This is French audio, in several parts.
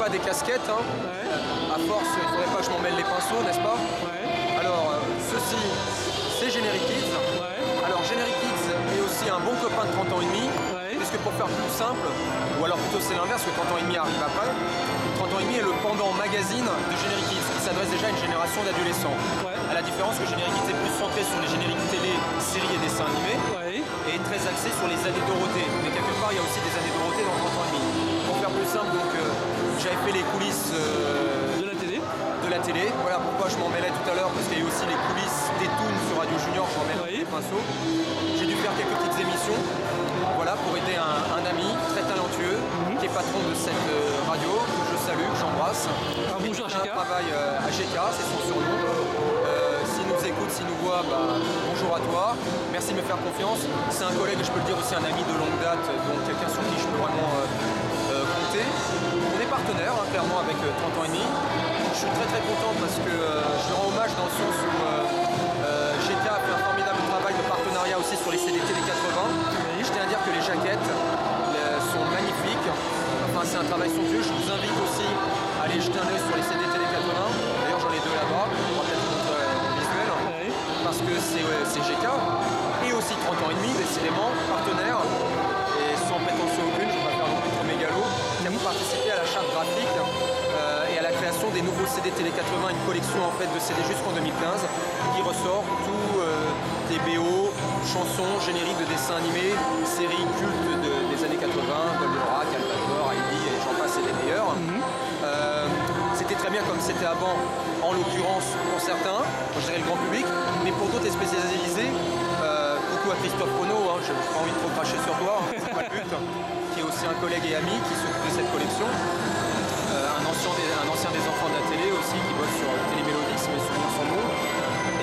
pas des casquettes, hein. À force, il ne faudrait pas que je m'en mêle les pinceaux, n'est-ce pas? Alors, ceci, c'est Generic Kids. Alors, Generic Kids est aussi un bon copain de 30 ans et demi, puisque pour faire plus simple, ou alors plutôt c'est l'inverse, que 30 ans et demi arrive après, 30 ans et demi est le pendant magazine de Generic Kids, qui s'adresse déjà à une génération d'adolescents. À la différence que Generic Kids est plus centré sur les génériques télé, séries et dessins animés, et très axé sur les années Dorothée. Mais quelque part, il y a aussi des années Dorothée dans 30 ans et demi. Pour faire plus simple, donc j'avais fait les coulisses de la télé. Voilà pourquoi je m'en mêlais tout à l'heure, parce qu'il y a eu aussi les coulisses des Toons sur Radio Junior, je m'en mêle les pinceaux. J'ai dû faire quelques petites émissions, voilà, pour aider un ami très talentueux, qui est patron de cette radio, que je salue, que j'embrasse. Bonjour GK. Travaille à GK, c'est son surnom. S'il nous écoute, s'il nous voit, bonjour à toi. Merci de me faire confiance. C'est un collègue, et je peux le dire aussi un ami de longue date, donc quelqu'un sur qui je peux vraiment compter. On est partenaires, hein, clairement, avec 30 ans et demi. Je suis très content parce que je rends hommage dans le sens où GK a fait un formidable travail de partenariat aussi sur les CD Télé 80. Je tiens à dire que les jaquettes sont magnifiques. Enfin, c'est un travail somptueux. Je vous invite aussi à aller jeter un œil sur les CD Télé 80. D'ailleurs, j'en ai deux là-bas. On va peut-être vous montrer en visuel. Parce que c'est GK et aussi 30 ans et demi, décidément, partenaire. Et sans prétention aucune, je ne vais pas faire non plus trop mégalo, qui a participé à la charte graphique et à la création des nouveaux CD Télé 80, une collection en fait de CD jusqu'en 2015 qui ressort tous des BO, chansons, génériques de dessins animés, séries cultes des années 80, Goldorak, Albator, Heidi et j'en passe et les meilleurs. C'était très bien comme c'était avant, en l'occurrence pour certains, je dirais le grand public, mais pour d'autres spécialisés, coucou à Christophe Renaud, hein, je n'ai pas envie de trop cracher sur toi, c'est pas le but, qui est aussi un collègue et ami qui s'occupe de cette collection. Un ancien des enfants de la télé aussi, qui bosse sur Télémélodie, si mes souvenirs sont bons,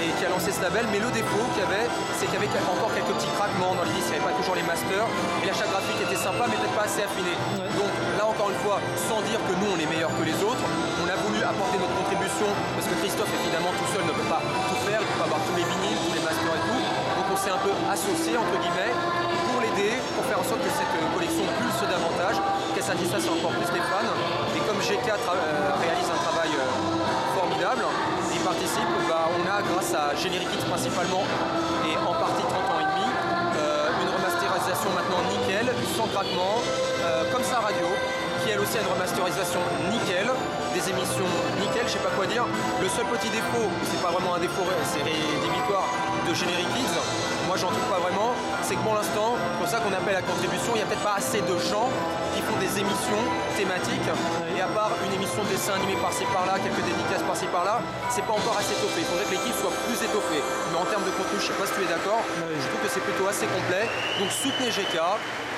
et qui a lancé ce label. Mais le défaut qu'il y avait, c'est qu'il y avait encore quelques petits craquements dans les disques, il n'y avait pas toujours les masters, et l'achat graphique était sympa, mais peut-être pas assez affiné. Donc là, encore une fois, sans dire que nous, on est meilleurs que les autres, on a voulu apporter notre contribution, parce que Christophe, évidemment, tout seul ne peut pas tout faire, il ne peut pas avoir tous les vinyles, tous les masters et tout. Donc on s'est un peu associé, entre guillemets, pour l'aider, pour faire en sorte que cette collection pulse davantage, qu'elle satisfasse encore plus les fans. Et comme GK réalise un travail formidable, il participe, on a, grâce à Generic Kids principalement, et en partie 30 ans et demi, une remasterisation maintenant nickel, sans craquement, comme sa radio, qui elle aussi a une remasterisation nickel, des émissions nickel, je sais pas quoi dire. Le seul petit défaut, c'est pas vraiment un défaut, c'est rédhibitoire de Generic Kids, moi j'en trouve pas vraiment, c'est que pour l'instant, c'est pour ça qu'on appelle la contribution, il n'y a peut-être pas assez de gens qui font des émissions thématiques, et à part une émission de dessin animé par-ci par-là, quelques dédicaces par-ci par-là, c'est pas encore assez étoffé, il faudrait que l'équipe soit plus étoffée, mais en termes de contenu, je sais pas si tu es d'accord, je trouve que c'est plutôt assez complet, donc soutenez GK,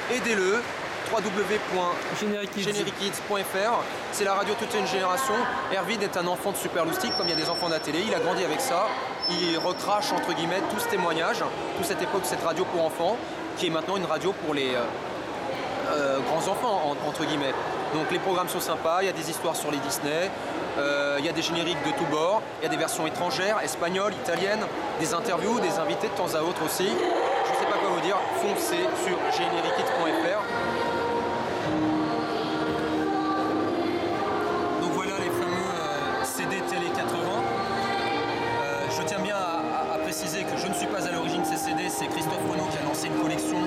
aidez-le, www.generikids.fr. C'est la radio toute une génération. Hervid est un enfant de Super Loustic, comme il y a des enfants de la télé, il a grandi avec ça, il recrache entre guillemets tout ce témoignage, toute cette époque, cette radio pour enfants, qui est maintenant une radio pour les grands enfants entre guillemets. Donc les programmes sont sympas, il y a des histoires sur les Disney, il y a des génériques de tous bords, il y a des versions étrangères, espagnoles, italiennes, des interviews, des invités de temps à autre aussi. Je ne sais pas quoi vous dire, foncez sur generikids.fr. Donc voilà les fameux CD Télé 80. Je tiens bien à préciser que je ne suis pas à l'origine de ces CD, c'est Christophe Renaud qui a lancé une collection,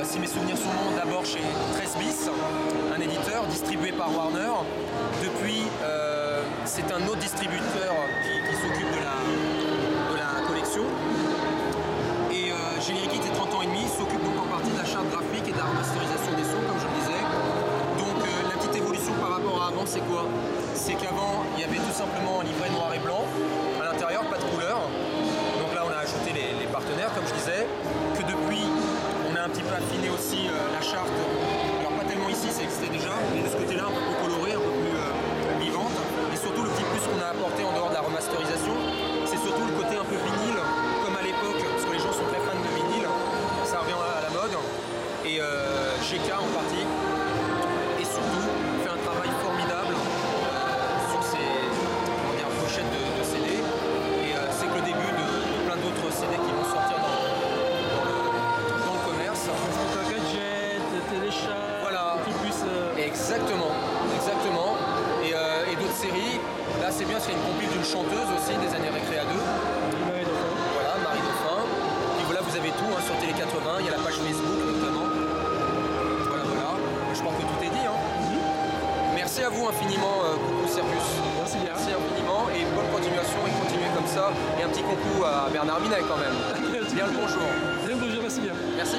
si mes souvenirs sont bons, d'abord chez 13 bis, un éditeur distribué par Warner. Depuis, c'est un autre distributeur qui s'occupe de la collection. Et Generic Kids et 30 ans et demi s'occupe donc en partie de la charte graphique et de la remasterisation des sons, comme je le disais. Donc la petite évolution par rapport à avant, c'est quoi? C'est qu'avant, il y avait tout simplement un livret noir et blanc, à l'intérieur, pas de couleur. Donc là, on a ajouté les partenaires, comme je disais. Que depuis, on a un petit peu affiné aussi la charte. Alors pas tellement ici, ça existait déjà, mais de ce côté-là, un peu plus coloré, un peu plus vivante. Et surtout, le petit plus qu'on a apporté en dehors de la remasterisation, c'est surtout le côté un peu vinyle, comme à l'époque, parce que les gens sont très fans de vinyle, ça revient à la mode. Et GK en partie, et surtout, fait un travail formidable sur ces pochettes de CD. Et c'est que le début de plein d'autres CD qui vont sortir dans le commerce. Gadget, téléchat, voilà. petit plus. Exactement. Là c'est bien parce qu'il y a une compil d'une chanteuse aussi des années récré à 2. Marie Dauphin. Voilà, Marie Dauphin. Puis voilà, vous avez tout hein, sur Télé 80, il y a la page Facebook notamment. Voilà, voilà. Je pense que tout est dit. Hein. Merci à vous infiniment, coucou Servus. Merci bien. Merci infiniment et bonne continuation et continuez comme ça. Et un petit coucou à Bernard Minet quand même. Bien le bonjour. Bien le bonjour, merci bien. Merci.